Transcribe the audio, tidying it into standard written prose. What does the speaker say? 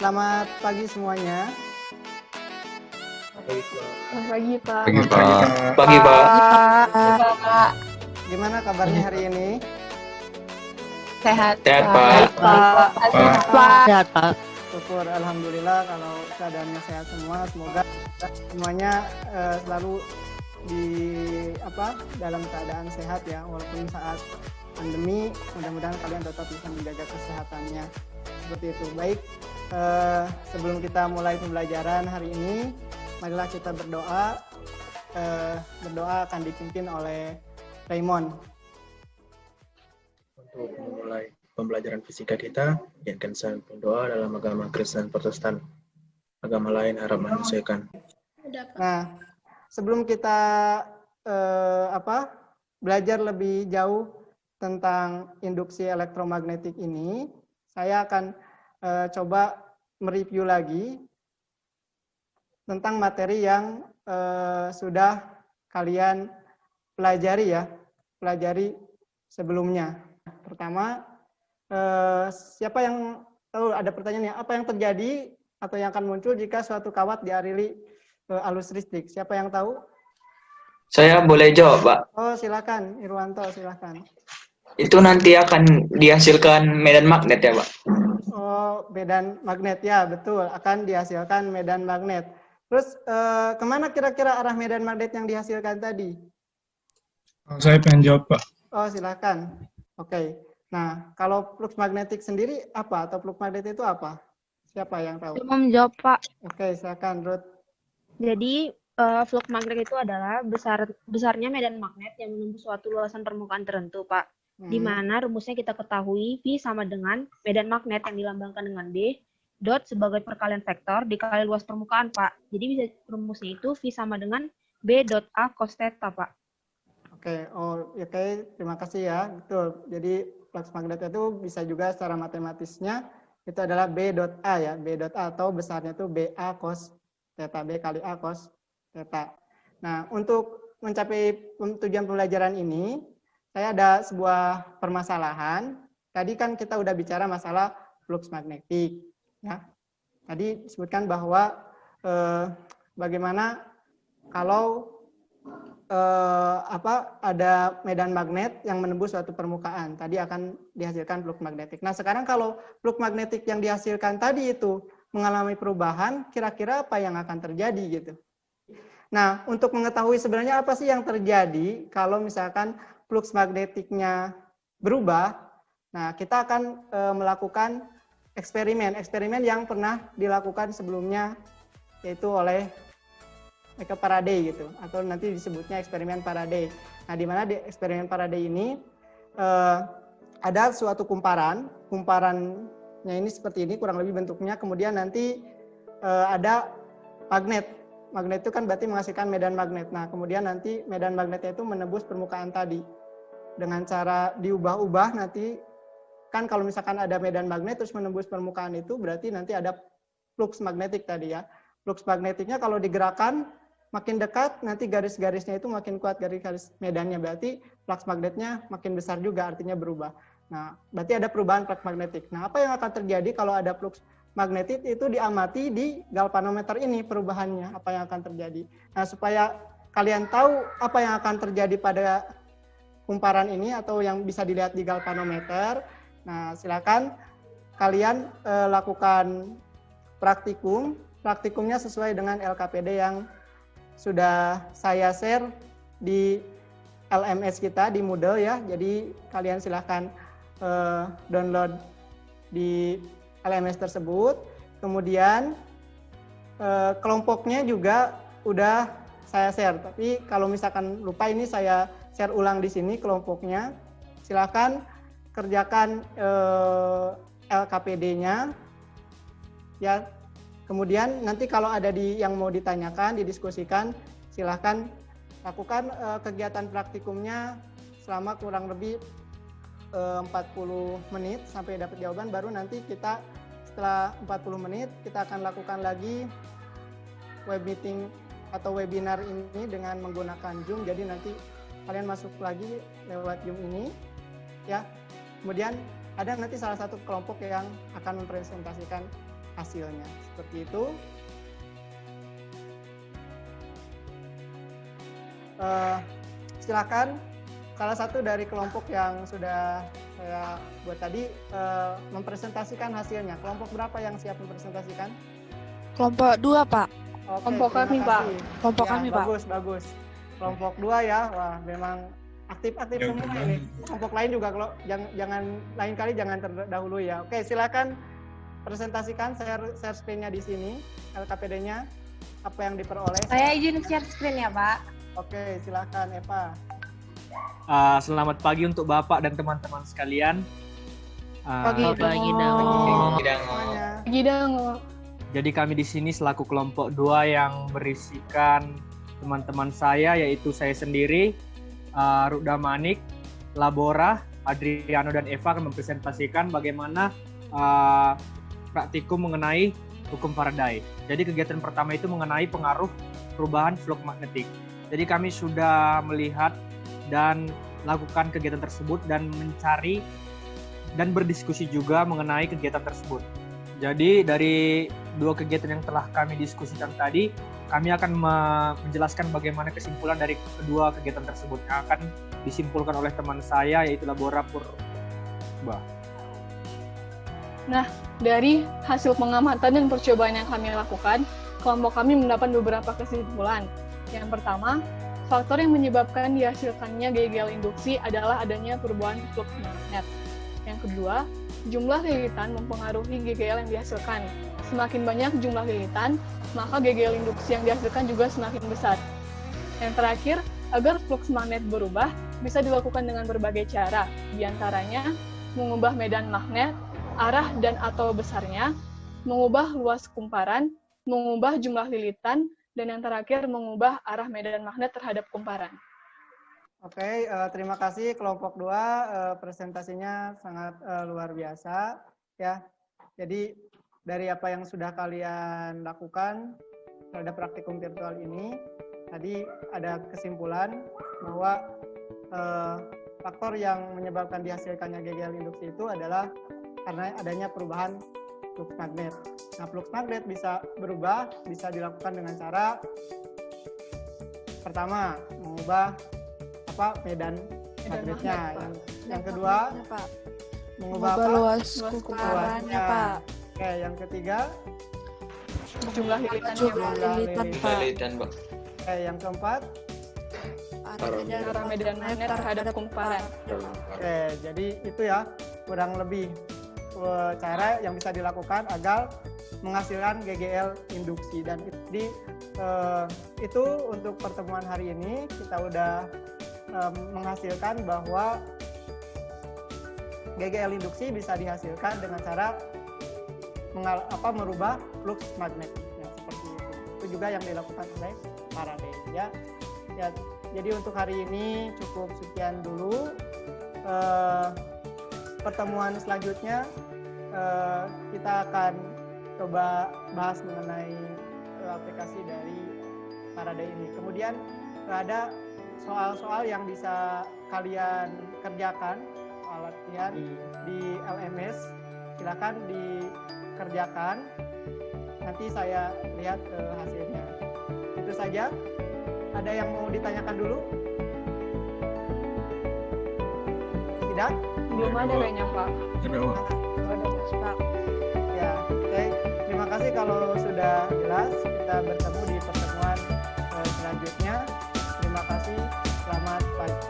Selamat pagi semuanya. Selamat pagi, Pak. Pagi, Pak. Pagi, Pak. Pak. Gimana kabarnya hari ini? Sehat, Sehat, Pak. Pak. Baik, Pak. Sehat, Pak. Sehat, Pak. Syukur, alhamdulillah kalau keadaannya sehat semua. Semoga semuanya selalu dalam keadaan sehat ya, walaupun saat pandemi. Mudah-mudahan kalian tetap bisa menjaga kesehatannya. Seperti itu. Baik, sebelum kita mulai pembelajaran hari ini, marilah kita berdoa. Berdoa akan dipimpin oleh Raymond. Untuk memulai pembelajaran fisika kita, jangan saya berdoa dalam agama Kristen Protestan. Agama lain harap menyesuaikan. Nah, sebelum kita belajar lebih jauh tentang induksi elektromagnetik ini, saya akan coba mereview lagi tentang materi yang sudah kalian pelajari sebelumnya. Pertama, siapa yang tahu, ada pertanyaannya, apa yang terjadi atau yang akan muncul jika suatu kawat dialiri arus listrik? Siapa yang tahu? Saya boleh jawab, Pak. Oh, silakan, Irwanto, silakan. Itu nanti akan dihasilkan medan magnet ya, Pak? Oh, medan magnet, ya betul, akan dihasilkan medan magnet. Terus kemana kira-kira arah medan magnet yang dihasilkan tadi? Saya pengen jawab, Pak. Oh, silakan. Oke. Nah, kalau flux magnetik sendiri apa? Atau flux magnet itu apa? Siapa yang tahu? Saya mau menjawab, Pak. Oke, silakan, Ruth. Jadi, flux magnet itu adalah besarnya medan magnet yang menembus suatu luasan permukaan tertentu, Pak. Di mana rumusnya kita ketahui V sama dengan medan magnet yang dilambangkan dengan B, dot sebagai perkalian vektor dikali luas permukaan, Pak. Jadi bisa rumusnya itu V sama dengan B dot A cos theta, Pak. Oke, oke, terima kasih ya. Betul. Jadi flux magnet itu bisa juga secara matematisnya itu adalah B dot A ya, B dot A atau besarnya itu BA cos theta, B kali A cos theta. Nah, untuk mencapai tujuan pembelajaran ini, saya ada sebuah permasalahan. Tadi kan kita udah bicara masalah flux magnetik ya. Tadi disebutkan bahwa bagaimana kalau ada medan magnet yang menembus suatu permukaan, tadi akan dihasilkan flux magnetik. Nah, sekarang kalau flux magnetik yang dihasilkan tadi itu mengalami perubahan, kira-kira apa yang akan terjadi gitu. Nah, untuk mengetahui sebenarnya apa sih yang terjadi kalau misalkan flux magnetiknya berubah, nah kita akan melakukan eksperimen yang pernah dilakukan sebelumnya, yaitu oleh Michael Faraday gitu, atau nanti disebutnya eksperimen Faraday. Nah, di mana di eksperimen Faraday ini ada suatu kumparannya ini seperti ini kurang lebih bentuknya. Kemudian nanti ada magnet itu kan berarti menghasilkan medan magnet. Nah, kemudian nanti medan magnetnya itu menembus permukaan tadi dengan cara diubah-ubah. Nanti kan kalau misalkan ada medan magnet terus menembus permukaan itu berarti nanti ada flux magnetik tadi ya. Flux magnetiknya kalau digerakkan makin dekat, nanti garis-garisnya itu makin kuat, garis-garis medannya, berarti flux magnetnya makin besar juga, artinya berubah. Nah, berarti ada perubahan flux magnetik. Nah, apa yang akan terjadi kalau ada flux magnetik itu diamati di galvanometer ini perubahannya, apa yang akan terjadi. Nah, supaya kalian tahu apa yang akan terjadi pada kumparan ini atau yang bisa dilihat di galvanometer, nah silakan kalian lakukan praktikumnya sesuai dengan LKPD yang sudah saya share di LMS kita di Moodle ya. Jadi kalian silahkan download di LMS tersebut. Kemudian kelompoknya juga udah saya share. Tapi kalau misalkan lupa, ini saya share ulang di sini kelompoknya. Silahkan kerjakan LKPD-nya ya. Kemudian nanti kalau ada yang mau ditanyakan, didiskusikan, silahkan lakukan kegiatan praktikumnya selama kurang lebih 40 menit sampai dapat jawaban. Baru nanti kita setelah 40 menit kita akan lakukan lagi web meeting atau webinar ini dengan menggunakan Zoom. Jadi nanti kalian masuk lagi lewat Zoom ini ya. Kemudian ada nanti salah satu kelompok yang akan mempresentasikan hasilnya. Seperti itu. Silakan salah satu dari kelompok yang sudah saya buat tadi mempresentasikan hasilnya. Kelompok berapa yang siap mempresentasikan? Kelompok 2, Pak. Oke, Kelompok terima kami, Pak. kasih. Kelompok Ya, kami, Pak. bagus. Kelompok 2 ya, wah memang aktif-aktif Ya, semua benar. ini. Kelompok lain juga kalau jangan lain kali jangan terdahului ya. Oke, silakan presentasikan share screen-nya di sini, LKPD-nya apa yang diperoleh. Saya izin share screen ya, Pak. Oke, silakan Eva. Selamat pagi untuk Bapak dan teman-teman sekalian. Pagi Pagi dong. semuanya. Gidango. Jadi kami di sini selaku kelompok 2 yang berisikan teman-teman saya, yaitu saya sendiri, Rukda Manik, Labora, Adriano, dan Eva akan mempresentasikan bagaimana praktikum mengenai hukum Faraday. Jadi kegiatan pertama itu mengenai pengaruh perubahan flux magnetik. Jadi kami sudah melihat dan lakukan kegiatan tersebut dan mencari dan berdiskusi juga mengenai kegiatan tersebut. Jadi dari 2 kegiatan yang telah kami diskusikan tadi, kami akan menjelaskan bagaimana kesimpulan dari kedua kegiatan tersebut yang akan disimpulkan oleh teman saya, yaitu Labora Purba. Dari hasil pengamatan dan percobaan yang kami lakukan, kelompok kami mendapat beberapa kesimpulan. Yang pertama, faktor yang menyebabkan dihasilkannya GGL induksi adalah adanya perubahan flux magnet. Yang kedua, jumlah lilitan mempengaruhi GGL yang dihasilkan. Semakin banyak jumlah lilitan, maka GGL induksi yang dihasilkan juga semakin besar. Yang terakhir, agar flux magnet berubah, bisa dilakukan dengan berbagai cara, diantaranya mengubah medan magnet, arah dan atau besarnya, mengubah luas kumparan, mengubah jumlah lilitan, dan yang terakhir mengubah arah medan magnet terhadap kumparan. Oke, terima kasih kelompok 2, presentasinya sangat luar biasa ya. Jadi dari apa yang sudah kalian lakukan terhadap praktikum virtual ini, tadi ada kesimpulan bahwa faktor yang menyebabkan dihasilkannya GGL induksi itu adalah karena adanya perubahan flux magnet. Nah, flux magnet bisa berubah, bisa dilakukan dengan cara pertama mengubah medan magnetnya. Yang kedua mengubah luas luasnya. kumparannya, Pak. Oke, yang ketiga Jumlah lilitannya, Jumlah Pak. lilitan, Pak. Lilitan, Pak. Oke, yang keempat. Arah medan magnet terhadap kumparan. Oke, jadi itu ya kurang lebih cara yang bisa dilakukan agar menghasilkan GGL induksi. Dan itu untuk pertemuan hari ini kita udah menghasilkan bahwa GGL induksi bisa dihasilkan dengan cara merubah flux magnet ya, seperti itu. Itu juga yang dilakukan oleh Faraday ya. Jadi untuk hari ini cukup sekian dulu. Pertemuan selanjutnya kita akan coba bahas mengenai aplikasi dari Faraday ini. Kemudian ada soal-soal yang bisa kalian kerjakan, soal latihan di LMS, silakan dikerjakan. Nanti saya lihat hasilnya. Itu saja. Ada yang mau ditanyakan dulu? Tidak? Belum ada kayaknya, Pak. Pak. Ya, oke. Terima kasih kalau sudah jelas. Kita bertemu di pertemuan selanjutnya. Terima kasih. Selamat pagi.